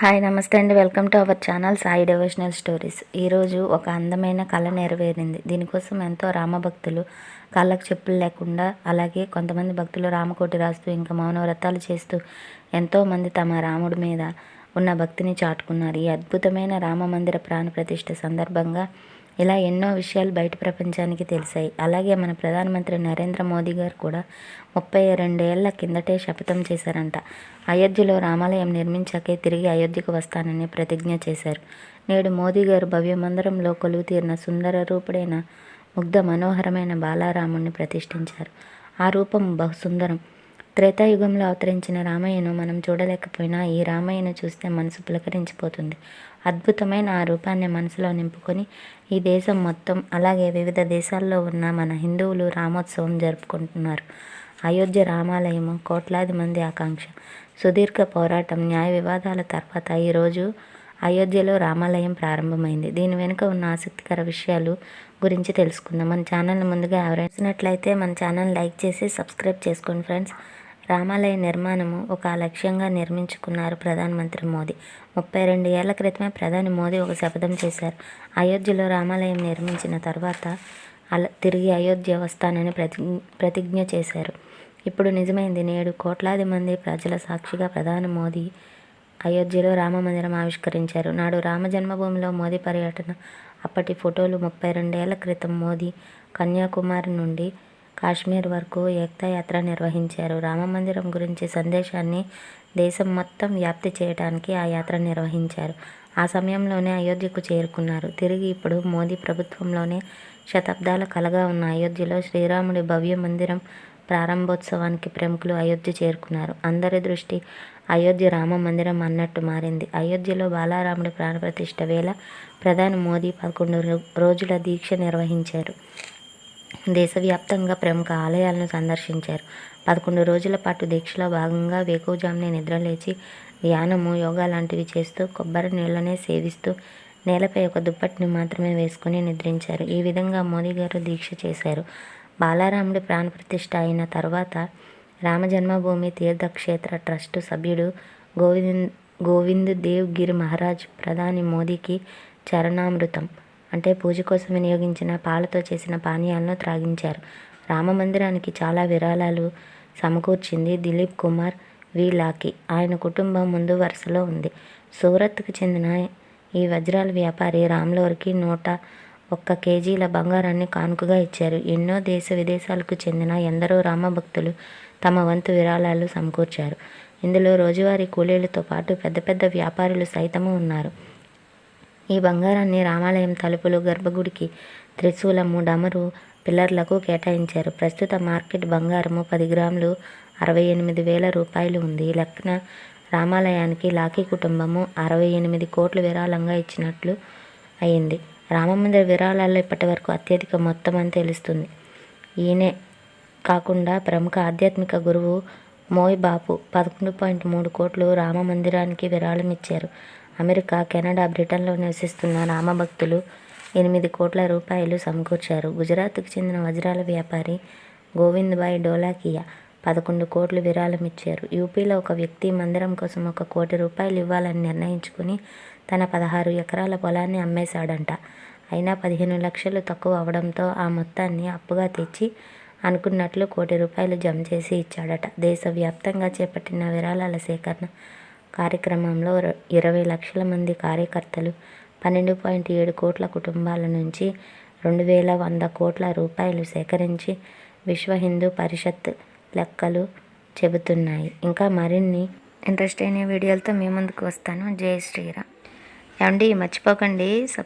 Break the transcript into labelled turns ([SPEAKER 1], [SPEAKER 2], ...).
[SPEAKER 1] Hi నమస్తే అండి, welcome to our channel Sai devotional stories. ఈరోజు ఒక అందమైన కళ నెరవేరింది. దీనికోసం ఎంతో రామభక్తులు కాళ్ళకు చెప్పులు లేకుండా, అలాగే కొంతమంది భక్తులు రామకోటి రాస్తూ ఇంకా మౌనవ్రతాలు చేస్తూ ఎంతోమంది తమ రాముడి మీద ఉన్న భక్తిని చాటుకున్నారు. ఈ అద్భుతమైన రామ మందిర ప్రాణ ప్రతిష్ఠ సందర్భంగా ఇలా ఎన్నో విషయాలు బయట ప్రపంచానికి తెలిసాయి. అలాగే మన ప్రధానమంత్రి నరేంద్ర మోదీ గారు కూడా 32 ఏళ్ల కిందటే శపథం చేశారంట. అయోధ్యలో రామాలయం నిర్మించాకే తిరిగి అయోధ్యకు వస్తానని ప్రతిజ్ఞ చేశారు. నేడు మోదీ గారు భవ్య మందిరంలో కొలువు తీరిన సుందర రూపుడైన ముగ్ధ మనోహరమైన బాలారాముణ్ణి ప్రతిష్ఠించారు. ఆ రూపం బహుసుందరం. త్రేతాయుగంలో అవతరించిన రామయ్యను మనం చూడలేకపోయినా ఈ రామయ్యను చూస్తే మనసు పులకరించిపోతుంది. అద్భుతమైన ఆ రూపాన్ని మనసులో నింపుకొని ఈ దేశం మొత్తం, అలాగే వివిధ దేశాల్లో ఉన్న మన హిందువులు రామోత్సవం జరుపుకుంటున్నారు. అయోధ్య రామాలయము కోట్లాది మంది ఆకాంక్ష. సుదీర్ఘ పోరాటం, న్యాయ వివాదాల తర్వాత ఈరోజు అయోధ్యలో రామాలయం ప్రారంభమైంది. దీని వెనుక ఉన్న ఆసక్తికర విషయాలు గురించి తెలుసుకుందాం. మన ఛానల్ని ముందుగా ఎవరైనట్లయితే మన ఛానల్ లైక్ చేసి సబ్స్క్రైబ్ చేసుకోండి ఫ్రెండ్స్. రామాలయ నిర్మాణము ఒక లక్ష్యంగా నిర్మించుకున్నారు ప్రధానమంత్రి మోదీ. 32 ఏళ్ల క్రితమే ప్రధాని మోదీ ఒక శపథం చేశారు. అయోధ్యలో రామాలయం నిర్మించిన తర్వాత తిరిగి అయోధ్య వస్తానని ప్రతిజ్ఞ చేశారు. ఇప్పుడు నిజమైంది. నేడు కోట్లాది మంది ప్రజల సాక్షిగా ప్రధాని మోదీ అయోధ్యలో రామ మందిరం ఆవిష్కరించారు. నాడు రామ జన్మభూమిలో మోదీ పర్యటన, అప్పటి ఫోటోలు. 32 ఏళ్ల క్రితం మోదీ కన్యాకుమారి నుండి కాశ్మీర్ వరకు ఏకతా యాత్ర నిర్వహించారు. రామమందిరం గురించి సందేశాన్ని దేశం మొత్తం వ్యాప్తి చేయడానికి ఆ యాత్ర నిర్వహించారు. ఆ సమయంలోనే అయోధ్యకు చేరుకున్నారు. తిరిగి ఇప్పుడు మోదీ ప్రభుత్వంలోనే శతాబ్దాల కలగా ఉన్న అయోధ్యలో శ్రీరాముడి భవ్య మందిరం ప్రారంభోత్సవానికి ప్రముఖులు అయోధ్య చేరుకున్నారు. అందరి దృష్టి అయోధ్య రామ మందిరం అన్నట్టు మారింది. అయోధ్యలో బాలారాముడి ప్రాణప్రతిష్ఠ వేళ ప్రధాని మోదీ 11 రోజుల దీక్ష నిర్వహించారు. దేశవ్యాప్తంగా ప్రముఖ ఆలయాలను సందర్శించారు. 11 రోజుల పాటు దీక్షలో భాగంగా వేకువజామునే నిద్రలేచి ధ్యానము, యోగా లాంటివి చేస్తూ కొబ్బరి నీళ్లనే సేవిస్తూ నేలపై ఒక దుప్పటిని మాత్రమే వేసుకుని నిద్రించారు. ఈ విధంగా మోదీ గారు దీక్ష చేశారు. బాలారాముడి ప్రాణప్రతిష్ఠ అయిన తర్వాత రామ జన్మభూమి తీర్థక్షేత్ర ట్రస్టు సభ్యుడు గోవింద్ దేవ్ గిరి మహారాజ్ ప్రధాని మోదీకి చరణామృతం అంటే పూజ కోసం వినియోగించిన పాలతో చేసిన పానీయాలను త్రాగించారు. రామ మందిరానికి చాలా విరాళాలు సమకూర్చింది దిలీప్ కుమార్ వి లాకి. ఆయన కుటుంబం ముందు వరుసలో ఉంది. సూరత్కు చెందిన ఈ వజ్రాల వ్యాపారి రామ్లోర్కి 101 కేజీల బంగారాన్ని కానుకగా ఇచ్చారు. ఎన్నో దేశ విదేశాలకు చెందిన ఎందరో రామభక్తులు తమ వంతు విరాళాలు సమకూర్చారు. ఇందులో రోజువారీ కూలీలతో పాటు పెద్ద పెద్ద వ్యాపారులు సైతము ఉన్నారు. ఈ బంగారాన్ని రామాలయం తలుపులు, గర్భగుడికి, త్రిశూలము, డమరు, పిల్లర్లకు కేటాయించారు. ప్రస్తుత మార్కెట్ బంగారము 10 గ్రాములు 68,000 రూపాయలు ఉంది. ఈ లెక్కన రామాలయానికి లాకీ కుటుంబము 68 కోట్లు విరాళంగా ఇచ్చినట్లు అయింది. రామమందిర విరాళాల్లో ఇప్పటి వరకు అత్యధిక మొత్తం అని తెలుస్తుంది. ఈయనే కాకుండా ప్రముఖ ఆధ్యాత్మిక గురువు మోయ్ బాపు 11.3 కోట్లు రామ మందిరానికి విరాళం ఇచ్చారు. అమెరికా, కెనడా, బ్రిటన్లో నివసిస్తున్న రామభక్తులు 8 కోట్ల రూపాయలు సమకూర్చారు. గుజరాత్కు చెందిన వజ్రాల వ్యాపారి గోవింద్ భాయ్ డోలాకియా 11 కోట్లు విరాళం ఇచ్చారు. యూపీలో ఒక వ్యక్తి మందిరం కోసం 1 కోటి రూపాయలు ఇవ్వాలని నిర్ణయించుకుని తన 16 ఎకరాల పొలాన్ని అమ్మేశాడంట. అయినా 15 లక్షలు తక్కువ అవడంతో ఆ మొత్తాన్ని అప్పుగా తెచ్చి అనుకున్నట్లు 1 కోటి రూపాయలు జమ చేసి ఇచ్చాడట. దేశవ్యాప్తంగా చేపట్టిన విరాళాల సేకరణ కార్యక్రమంలో 20 లక్షల మంది కార్యకర్తలు 12.7 కోట్ల కుటుంబాల నుంచి 2,100 కోట్ల రూపాయలు సేకరించి విశ్వ హిందూ పరిషత్ లెక్కలు చెబుతున్నాయి. ఇంకా మరిన్ని ఇంట్రెస్ట్ అయిన వీడియోలతో మీ ముందుకు వస్తాను. జై శ్రీరామ్. ఏమండి, మర్చిపోకండి సబ్స్క్రైబ్